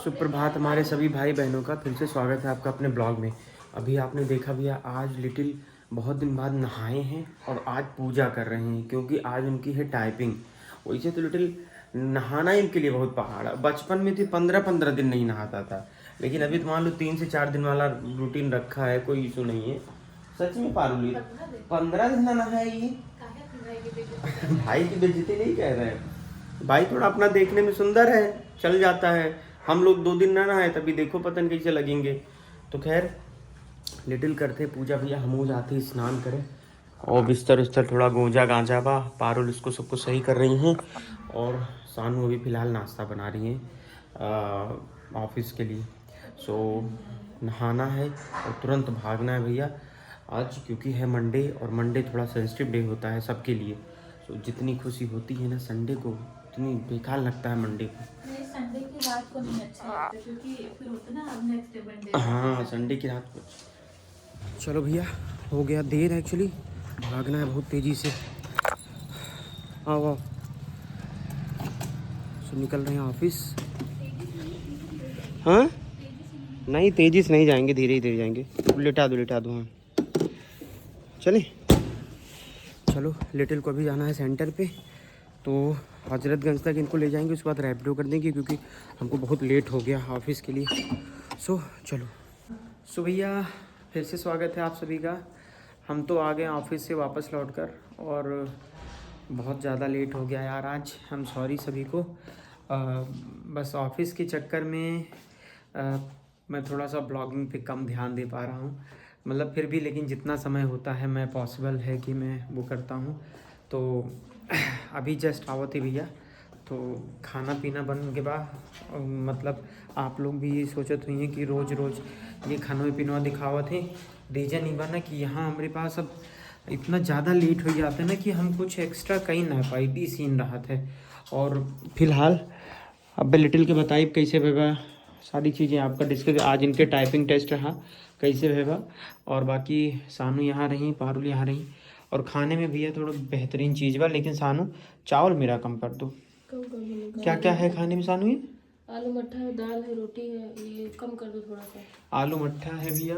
सुप्रभात हमारे सभी भाई बहनों का फिर से स्वागत है आपका अपने ब्लॉग में। अभी आपने देखा भैया आज लिटिल बहुत दिन बाद नहाए हैं और आज पूजा कर रहे हैं क्योंकि आज उनकी है टाइपिंग। वैसे तो लिटिल नहाना इनके लिए बहुत पहाड़ है। बचपन में थी 15-15 दिन नहीं नहाता था, लेकिन अभी तो मान लो 3 से 4 दिन वाला रूटीन रखा है, कोई इशू नहीं है। सच में पारुली 15 दिन ना नहाए ये भाई की बेइज्जती नहीं कह रहे हैं। भाई थोड़ा अपना देखने में सुंदर है, चल जाता है। हम लोग 2 दिन ना नहाए तभी देखो पतन कैसे लगेंगे। तो खैर लिटिल करते पूजा भैया, हम जाते स्नान करें और बिस्तर उस्तर थोड़ा गोंजा गांजा बा। पारुल इसको सबको सही कर रही हैं और सानू अभी फ़िलहाल नाश्ता बना रही हैं ऑफिस के लिए। सो नहाना है और तुरंत भागना है भैया आज, क्योंकि है मंडे और मंडे थोड़ा सेंसिटिव डे होता है सबके लिए। सो जितनी खुशी होती है ना संडे को, उतनी बेकार लगता है मंडे को। संडे की रात को नहीं अच्छा लगता क्योंकि फिर होता ना अब नेक्स्ट डे मंडे। हाँ संडे की रात को। चलो भैया हो गया देर, एक्चुअली भागना है बहुत तेज़ी से। आओ आओ, सो निकल रहे हैं ऑफिस। हाँ नहीं तेज़ी से नहीं जाएंगे, धीरे धीरे जाएंगे। लिटा दो हाँ चले। चलो लिटिल को भी जाना है सेंटर पे, तो हजरतगंज तक इनको ले जाएंगे, उसके बाद रैपिडो कर देंगे क्योंकि हमको बहुत लेट हो गया ऑफिस के लिए। सो चलो। सो भैया फिर से स्वागत है आप सभी का। हम तो आ गए ऑफिस से वापस लौटकर और बहुत ज़्यादा लेट हो गया यार आज। हम सॉरी सभी को। बस ऑफिस के चक्कर में मैं थोड़ा सा ब्लॉगिंग पे कम ध्यान दे पा रहा हूँ, मतलब फिर भी, लेकिन जितना समय होता है मैं पॉसिबल है कि मैं वो करता हूँ। तो अभी जस्ट आवत ही भैया, तो खाना पीना बन के बाद मतलब आप लोग भी ये सोचत हुई हैं कि रोज़ रोज़ ये खाना पीना दिखावत है। रीज़न ही बना कि यहाँ हमारे पास अब इतना ज़्यादा लेट हो जाता है ना कि हम कुछ एक्स्ट्रा कहीं ना पाई भी सीन रहा था। और फिलहाल अब लिटिल के बताइए कैसे भेबा सारी चीज़ें आपका डिस्कस। आज इनके टाइपिंग टेस्ट रहा कैसे भेबा, और बाकी सानू यहाँ रही, पारुल यहाँ रही। और खाने में भैया थोड़ा बेहतरीन चीज़ बा, लेकिन सानू चावल मेरा कम कर दो। क्या क्या है खाने में सानू? ये आलू मट्ठा है, दाल है, रोटी है, ये कम कर दो थोड़ा सा। आलू मट्ठा है भैया,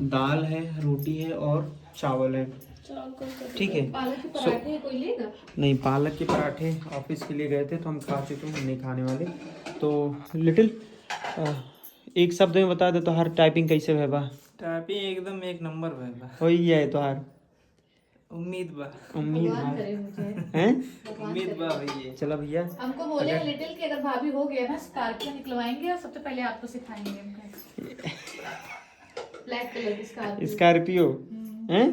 दाल है, रोटी है और चावल है। चावल कम कर दो। ठीक है। पालक के पराठे कोई लेगा? नहीं, पालक के पराठे ऑफिस के लिए गए थे तो हम खा चुके हैं, हम नहीं खाने वाले। तो लिटिल एक शब्द में बता दे तो हर टाइपिंग कैसे है बा? टाइपिंग एकदम एक नंबर बा। हो ही है तो हर उम्मीद बा हैं? उम्मीद बा भैया। चलो भैया हमको बोले लिटिल कि अगर भाभी हो गया ना स्कॉर्पियो निकलवाएंगे और सबसे पहले आपको सिखाएंगे ब्लैक कलर की स्कॉर्पियो हैं?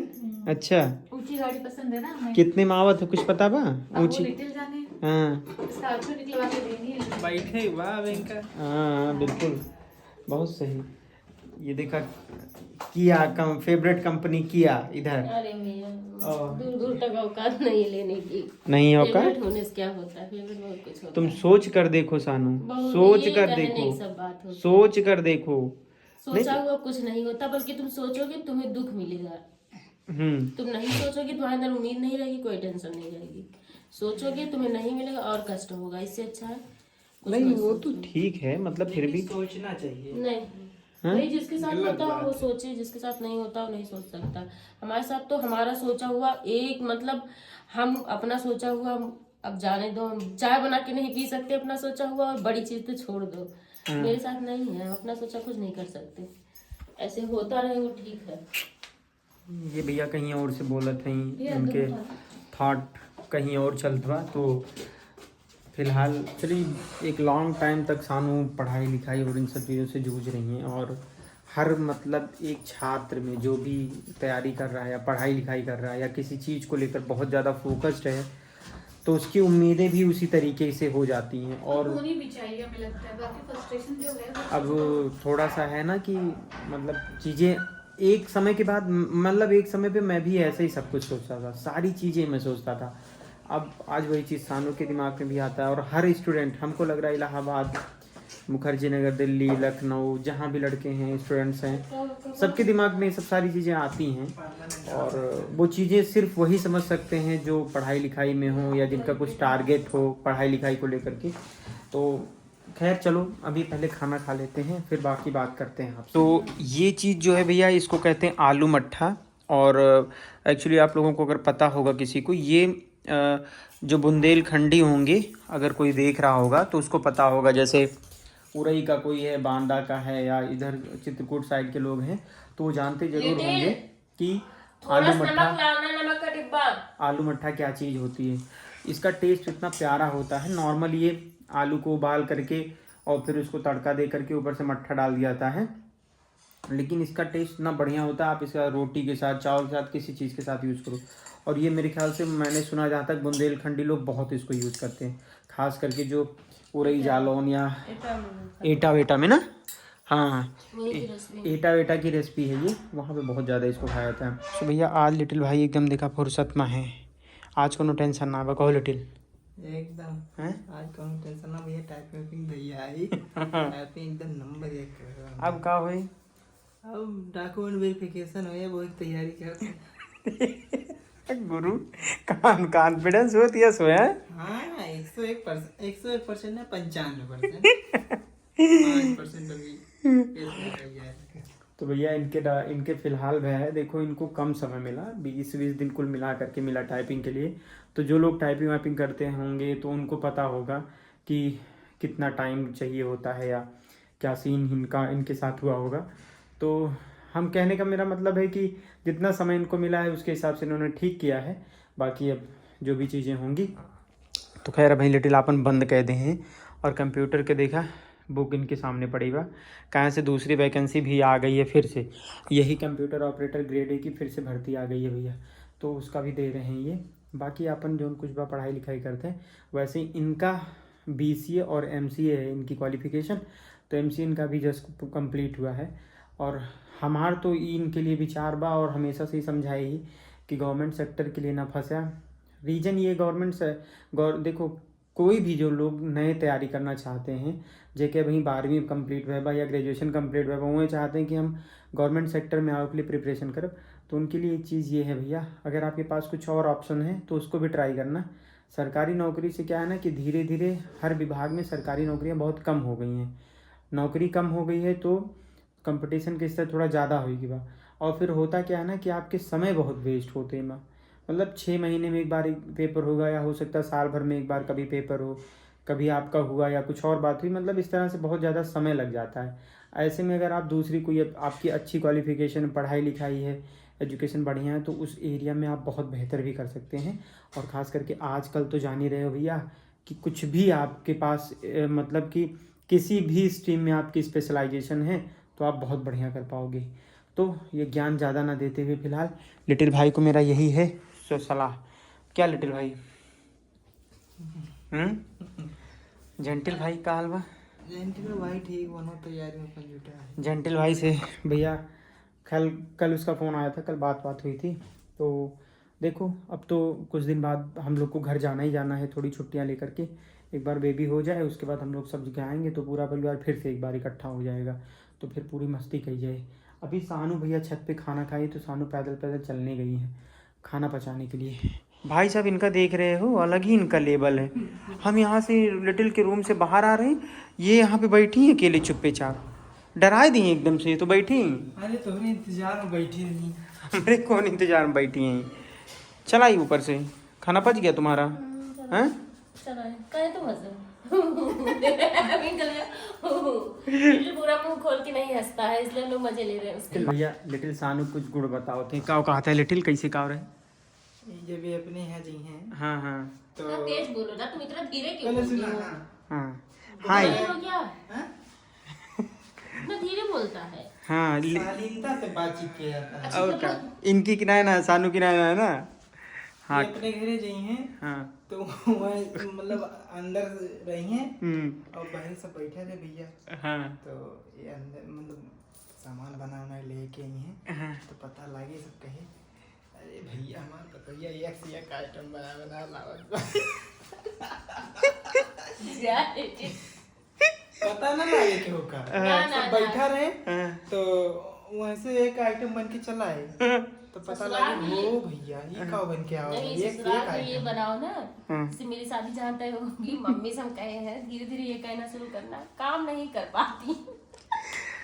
अच्छा ऊंची गाड़ी पसंद है ना हमें। कितने में आवत है कुछ पता बा? ऊंची लिटिल जाने हाँ स्कॉर्पियो निकलवा के देनी है। बैठे बा इनका। हाँ बिल्कुल बहुत सही। ये देखा किया कम फेवरेट कंपनी किया इधर। अरे भैया दूर दूर तक औकात नहीं लेने की। नहीं औकात फेवरेट होने से क्या होता है, फेवरेट बहुत कुछ होता तुम है। सोच कर देखो सानू, सोच ये कर कहने देखो, की सब बात होती है। सोच कर देखो। सोचा हुआ कुछ नहीं होता, बल्कि तुम सोचोगे तुम्हें दुख मिलेगा। तुम नहीं सोचोगे तुम्हारे अंदर उम्मीद नहीं रहेगी, कोई टेंशन नहीं रहेगी। सोचोगे तुम्हें नहीं मिलेगा और कष्ट होगा, इससे अच्छा है कुछ नहीं मत वो तो सोचो। ठीक है, मतलब फिर भी सोचना चाहिए। नहीं हाँ? भाई जिसके साथ होता है वो सोचे, जिसके साथ नहीं होता वो नहीं सोच सकता। हमारे साथ तो हमारा सोचा हुआ एक मतलब हम अपना सोचा हुआ अब जाने दो, हम चाय बना के नहीं पी सकते अपना सोचा हुआ, और बड़ी चीज तो छोड़ दो। मेरे साथ नहीं है, हम अपना सोचा कुछ नहीं कर सकते। ऐसे होता रहे वो ठीक है। ये भैया कहीं और से बोलत हैं, उनके थॉट कहीं और चलत बा। तो फिलहाल चलिए एक लॉन्ग टाइम तक सानू पढ़ाई लिखाई और इन सब चीज़ों से जूझ रही हैं। और हर मतलब एक छात्र में जो भी तैयारी कर रहा है या पढ़ाई लिखाई कर रहा है या किसी चीज़ को लेकर बहुत ज़्यादा फोकस्ड है, तो उसकी उम्मीदें भी उसी तरीके से हो जाती हैं। और होनी भी चाहिए हमें लगता है, बाकी फ्रस्ट्रेशन जो है वो अब थोड़ा सा है ना कि मतलब चीज़ें एक समय के बाद, मतलब एक समय पे मैं भी ऐसे ही सब कुछ सोचता था, सारी चीज़ें मैं सोचता था। अब आज वही चीज़ सानू के दिमाग में भी आता है। और हर स्टूडेंट, हमको लग रहा है इलाहाबाद, मुखर्जी नगर, दिल्ली, लखनऊ, जहाँ भी लड़के हैं स्टूडेंट्स हैं, सबके दिमाग में सब सारी चीज़ें आती हैं। और वो चीज़ें सिर्फ वही समझ सकते हैं जो पढ़ाई लिखाई में हो या जिनका कुछ टारगेट हो पढ़ाई लिखाई को लेकर के। तो खैर चलो अभी पहले खाना खा लेते हैं फिर बाकी बात करते हैं आप। तो ये चीज़ जो है भैया इसको कहते हैं आलू मट्ठा। और एक्चुअली आप लोगों को अगर पता होगा किसी को, ये जो बुंदेलखंडी होंगे अगर कोई देख रहा होगा तो उसको पता होगा। जैसे उरई का कोई है, बांदा का है, या इधर चित्रकूट साइड के लोग हैं तो वो जानते जरूर होंगे कि आलू मट्ठा, नमक का डिब्बा, आलू मट्ठा क्या चीज़ होती है। इसका टेस्ट इतना प्यारा होता है। नॉर्मल ये आलू को उबाल करके और फिर उसको तड़का दे करके ऊपर से मट्ठा डाल दिया जाता है, लेकिन इसका टेस्ट इतना बढ़िया होता है। आप इसका रोटी के साथ, चावल के साथ, किसी चीज़ के साथ यूज़ करो। और ये मेरे ख्याल से मैंने सुना जहाँ तक बुंदेलखंडी लोग बहुत इसको यूज़ करते हैं, खास करके जो उरई जालौन या एटा वेटा में ना, हाँ एटा वेटा की रेसिपी है ये, वहाँ पे बहुत ज़्यादा इसको खाया जाता है। तो भैया आज लिटिल भाई एकदम देखा फुर्सत में है, आज कोनो टेंशन ना बा, कहो लिटिल एकदम हैं। आज कौन टेंशन ना भैया, टाइपिंग भैया आई टाइपिंग एकदम नंबर 1 कर रहा। अब का होई, अब डॉक्यूमेंट वेरिफिकेशन हो, बहुत तैयारी कर गुरु कॉन्फिडेंस होती है सो है। हाँ 101% ना 95%, 5% अभी। तो भैया इनके फिलहाल है, देखो इनको कम समय मिला, 20-20 दिन कुल मिला करके मिला टाइपिंग के लिए। तो जो लोग टाइपिंग वाइपिंग करते होंगे तो उनको पता होगा कि कितना टाइम चाहिए होता है या क्या सीन इनके साथ हुआ होगा। तो हम कहने का मेरा मतलब है कि जितना समय इनको मिला है उसके हिसाब से इन्होंने ठीक किया है। बाकी अब जो भी चीज़ें होंगी तो खैर भाई लिटिल अपन बंद कह दे हैं। और कंप्यूटर के देखा बुक इनके सामने पड़ी बा, कहाँ से दूसरी वैकेंसी भी आ गई है फिर से, यही कंप्यूटर ऑपरेटर ग्रेड ए की फिर से भर्ती आ गई है भैया, तो उसका भी दे रहे हैं ये। बाकी अपन जो कुछ बा पढ़ाई लिखाई करते हैं, वैसे इनका BCA और MCA है इनकी क्वालिफ़िकेशन, तो MCA इनका भी जस्ट कंप्लीट हुआ है। और हमार तो इनके लिए विचार बा और हमेशा से ही समझाए ही कि गवर्नमेंट सेक्टर के लिए ना फंसा। रीजन ये गवर्नमेंट से देखो कोई भी जो लोग नए तैयारी करना चाहते हैं, जेके भाई 12वीं कंप्लीट हुआ बा या ग्रेजुएशन कंप्लीट हुआ बा, वो चाहते हैं कि हम गवर्नमेंट सेक्टर में आओ के लिए प्रिपरेशन करें, तो उनके लिए एक चीज़ ये है भैया, अगर आपके पास कुछ और ऑप्शन है तो उसको भी ट्राई करना। सरकारी नौकरी से क्या है ना कि धीरे धीरे हर विभाग में सरकारी नौकरियाँ बहुत कम हो गई हैं, नौकरी कम हो गई है तो कंपटीशन के स्तर थोड़ा ज़्यादा होगी बा। और फिर होता क्या है ना कि आपके समय बहुत वेस्ट होते हैं, मतलब 6 महीने में एक बार एक पेपर होगा, या हो सकता है साल भर में एक बार कभी पेपर हो, कभी आपका हुआ या कुछ और बात हुई, मतलब इस तरह से बहुत ज़्यादा समय लग जाता है। ऐसे में अगर आप दूसरी कोई आपकी अच्छी क्वालिफिकेशन, पढ़ाई लिखाई है, एजुकेशन बढ़िया है, तो उस एरिया में आप बहुत बेहतर भी कर सकते हैं। और ख़ास करके आजकल तो जान ही रहे हो भैया कि कुछ भी आपके पास मतलब कि किसी भी स्ट्रीम में आपकी स्पेशलाइजेशन है तो आप बहुत बढ़िया कर पाओगे। तो ये ज्ञान ज़्यादा ना देते हुए फिलहाल लिटिल भाई को मेरा यही है सो सलाह। क्या लिटिल भाई, जेंटिल भाई का हाल बा? जेंटिल भाई ठीक बनो, तैयारी में अपन जुटा है। जेंटिल भाई से भैया कल उसका फ़ोन आया था, कल बात हुई थी। तो देखो अब तो कुछ दिन बाद हम लोग को घर जाना ही जाना है, थोड़ी छुट्टियां लेकर के, एक बार बेबी हो जाए उसके बाद हम लोग सब जगह आएंगे तो पूरा परिवार फिर से एक बार इकट्ठा हो जाएगा, तो फिर पूरी मस्ती की जाए। अभी सानू भैया छत पे खाना खाई तो सानू पैदल चलने गई हैं खाना पचाने के लिए। भाई साहब इनका देख रहे हो, अलग ही इनका लेवल है। हम यहाँ से लिटिल के रूम से बाहर आ रहे हैं, ये यहाँ पे बैठी हैं अकेले चुप्पे चाप, डराए दी एकदम से, तो बैठी हैं। अरे तुम्हें इंतजार में बैठी नहीं, हमरे कौन इंतजार में बैठी हैं। चला ही ऊपर से, खाना पच गया तुम्हारा? हैं चला है कहे तो मजे पूरा मुंह खोल के नहीं हंसता है, इसलिए हम लोग मजे ले रहे हैं उसके। भैया लिटिल सानू कुछ गुड़ बताओ थे, क्या कहता है लिटिल, कैसे का रहे? ये भी अपने हैं जी हैं। हाँ हाँ तो थोड़ा तेज बोलो ना, तुम इतना धीरे क्यों पहले बोल सुना रही हो? हाँ। हाँ हाय हो क्या हाँ? इतना धीरे बोलता है? हाँ शालीनता से बातचीत किया जाता है। और क्या, इनकी किराया ना, सानू किराया है ना। हाँ ये अपने घरे जी हैं, हाँ तो वह मतलब अंदर रही हैं और बाहर सब बैठे रहे भैया। हाँ तो ये अंदर मतलब सामान बना लेके आई हैं। हाँ। तो पता लगे सब कहे अरे भैया हमारे तो भैया एक से एक आइटम बना लावत पता ना लगे क्यों का ना, सब बैठा रहे हाँ। तो वैसे एक आइटम बन के चला है। तो पता लगे वो भैया ये कब बन के आओ नहीं ये ससुराल में ये बनाओ ना, हाँ। जैसे मेरी शादी जहाँ तय होगी मम्मी से हम कहे हैं धीरे धीरे ये कहना शुरू करना, काम नहीं कर पाती।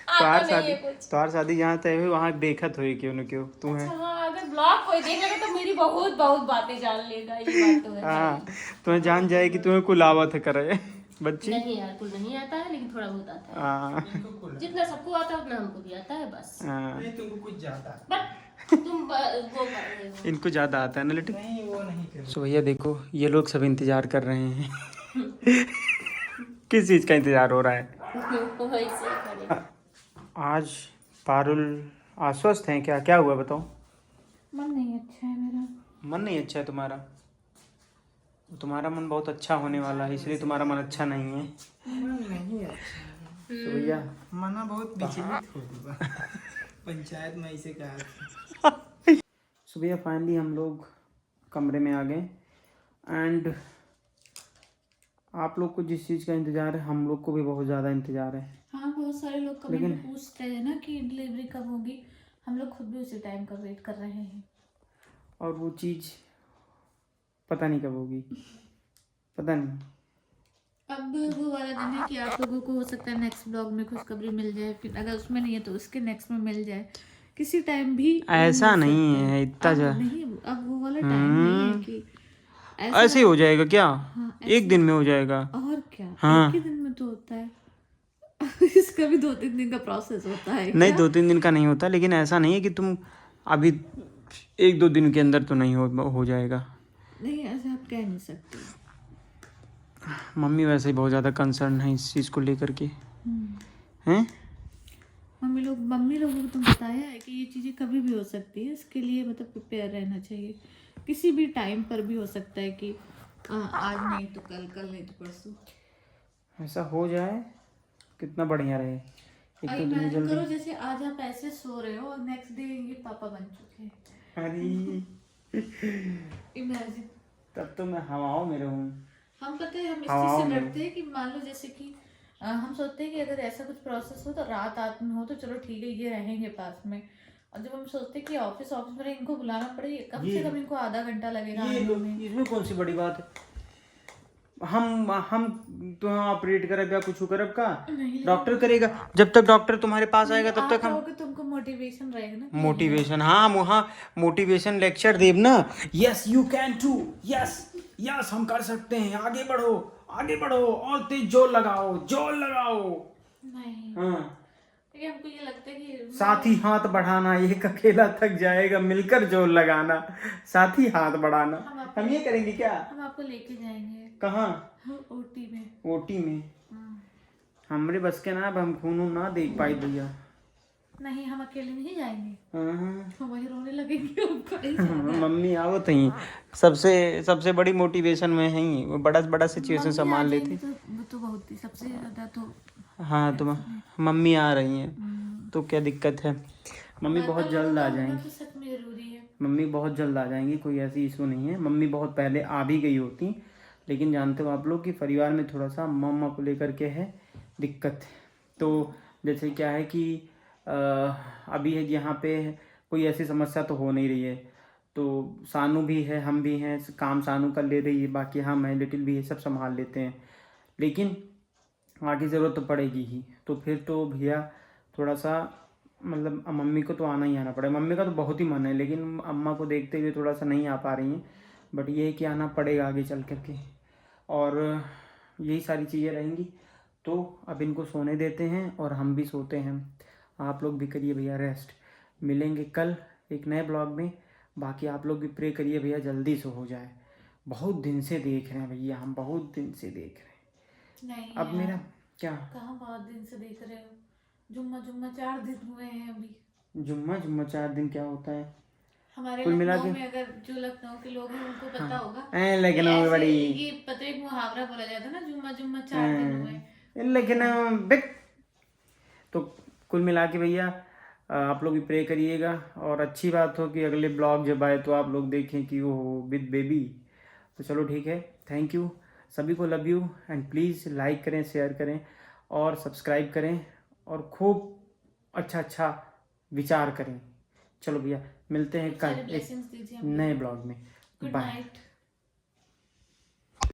आता नहीं है कुछ। तोहार शादी जहाँ तय हुई वहाँ देखत हुई क्यों न क्यों तू है। अच्छा हाँ, अगर ब्लॉग कोई देखेगा तो मेरी बहुत बहुत बातें जान लेगा, ये बात तो है। हाँ तुम्हें जान जाए कि तुम्हें कुल आवत है करे बच्ची। नहीं यार कुल नहीं आता है, लेकिन थोड़ा बहुत आता है। हाँ जितना सबको आता है उतना हमको भी आता है बस। हाँ नहीं तुमको कुछ ज्यादा बट तुम वो कर रहे हो। इनको ज़्यादा आता है ना लिटिल। नहीं वो नहीं कर सो भैया देखो ये लोग सब इंतजार कर रहे हैं किस चीज़ का इंतजार हो रहा है। वैसे ही करे। आज पारुल आश्वस्त हैं क्या, क्या हुआ बताओ। मन नहीं अच्छा है मेरा। मन नहीं अच्छा है तुम्हारा, तुम्हारा मन बहुत अच्छा होने वाला है इसलिए तुम्हारा मन अच्छा नहीं है। नहीं है तो भैया मना बहुत विचलित हो गया पंचायत में ऐसे कहा। सो भैया फाइनली हम लोग कमरे में आ गए एंड आप लोग को जिस चीज़ का इंतज़ार है हम लोग को भी बहुत ज़्यादा इंतज़ार है। हाँ बहुत सारे लोग कमेंट में पूछते हैं ना कि डिलीवरी कब होगी, हम लोग खुद भी उसी टाइम का वेट कर रहे हैं। और वो चीज़ पता नहीं कब होगी, पता नहीं। अब वो वाला दिन है कि आप लोगों को हो सकता है नेक्स्ट ब्लॉग में खुशखबरी मिल जाए, फिर अगर उसमें नहीं है तो उसके नेक्स्ट में मिल जाए, किसी टाइम भी ऐसा मिल नहीं सकता है इतना जा नहीं, अब वो वाला टाइम नहीं है कि ऐसे ही हो जाएगा क्या। हाँ, एक दिन में हो जाएगा। और क्या हाँ। एक ही दिन में तो होता है इसका भी 2-3 दिन का प्रोसेस होता है नहीं क्या? 2-3 दिन का नहीं होता, लेकिन ऐसा नहीं है कि तुम अभी 1-2 दिन के अंदर तो नहीं हो जाएगा। नहीं ऐसा आप कह नहीं सकते। मम्मी वैसे ही बहुत ज़्यादा कंसर्न है इस चीज़ को लेकर के हैं। मम्मी लोगों को तो बताया है कि ये चीज़ें कभी भी हो सकती है, इसके लिए मतलब प्रिपेयर रहना चाहिए। किसी भी टाइम पर भी हो सकता है कि आज नहीं तो कल, कल नहीं तो परसों। ऐसा हो जाए कितना बढ़िया रहे। एक तो तुम्हें इमेजिन जल्दी करो जैसे आज आप ऐसे सो रहे हो और नेक्स्ट डे ये पापा बन चुके हैं। अरे इमेजिन। तब तो मैं हवाओं में रहूँ। हम पता है हम इस हवाओं चीज से में। डरते हैं कि मान लो जैसे कि हम सोचते हैं कि अगर ऐसा कुछ प्रोसेस हो तो रात में हो तो चलो ठीक है ये रहेंगे पास में, और जब हम सोचते हैं कि ऑफिस में इनको बुलाना पड़े, कम से कम इनको आधा घंटा लगेगा ये आने में। इसमें कौन सी बड़ी बात है। हम तो ऑपरेट करब या कुछ करब का डॉक्टर करेगा। जब तक डॉक्टर तुम्हारे पास आएगा तब तक हम रहोगे, तुमको मोटिवेशन रहेगा ना। मोटिवेशन, हाँ हम वहाँ मोटिवेशन लेक्चर देव ना। Yes you can too, yes yes हम कर सकते हैं, आगे बढ़ो आगे बढ़ो और तेज जोर लगाओ जोर लगाओ। नहीं हाँ क्योंकि हमको ये लगता है कि साथ ही हाथ बढ़ाना, एक अकेला थक जाएगा मिलकर जोर लगाना, साथ ही हाथ बढ़ाना। हम ये करेंगे क्या। हम आपको लेके जाएंगे कहाँ। ओटी में। ओटी में हमरे बस के ना, अब हम खून ना देख पाए भैया। नहीं हम अकेले नहीं जाएंगे, हाँ। हम वही रोने लगेंगे हमको नहीं जाना। मम्मी आओ तो ही सबसे बड़ी मोटिवेशन में है ही, वो बड़ा सिचुएशन संभाल लेती। तो वो तो बहुत ही सबसे ज्यादा तो हाँ तो मम्मी आ रही हैं तो क्या दिक्कत है। मम्मी बहुत जल्द आ जाएंगी, तो सच में जरूरी है। मम्मी बहुत जल्द आ जाएंगी, कोई ऐसी इशू नहीं है। मम्मी बहुत पहले आ भी गई होती, लेकिन जानते हो आप लोग कि परिवार में थोड़ा सा मम्मा को लेकर के है दिक्कत। तो जैसे क्या है कि अभी है यहाँ पे कोई ऐसी समस्या तो हो नहीं रही है, तो सानू भी है हम भी हैं, काम सानू कर ले रही है, बाकी हम हैं, लिटिल भी है, सब संभाल लेते हैं। लेकिन आगे ज़रूरत तो पड़ेगी ही, तो फिर तो भैया थोड़ा सा मतलब मम्मी को तो आना ही आना पड़ेगा। मम्मी का तो बहुत ही मन है, लेकिन अम्मा को देखते हुए थोड़ा सा नहीं आ पा रही हैं, बट ये है कि आना पड़ेगा आगे चल कर के, और यही सारी चीज़ें रहेंगी। तो अब इनको सोने देते हैं और हम भी सोते हैं। आप लोग भी करिए भैया रेस्ट, मिलेंगे कल एक नए ब्लॉग में। बाकी आप लोग भी प्रे करिए भैया जल्दी से हो जाए, बहुत दिन से देख रहे हैं भैया, हम बहुत दिन से देख रहे हैं। नहीं अब मेरा क्या कहाँ बहुत दिन से देख रहे हो, जुम्मा 4 दिन हुए हैं अभी। जुम्मा 4 दिन क्या होता है हमारे कुल मिला लखनऊ के? में अगर जो लखनऊ के लोग हैं उनको पता होगा। लखनऊ में ऐसे बड़ी ये पता है एक मुहावरा बोला जाता है ना, जुम्मा 4 दिन हुए। लखनऊ बिग। तो कुल मिला के भैया आप लोग भी प्रे करिएगा, और अच्छी बात हो कि अगले ब्लॉग जब आए तो आप लोग देखें कि वो विद बेबी। तो चलो ठीक है, थैंक यू सभी को, love you, and please like करें, शेयर करें और सब्सक्राइब करें, और खूब अच्छा विचार करें, चलो भैया मिलते हैं सारे कल एक ब्लेसिंग्स दीजिए आप। नए ब्लॉग में। Good bye. नाइट।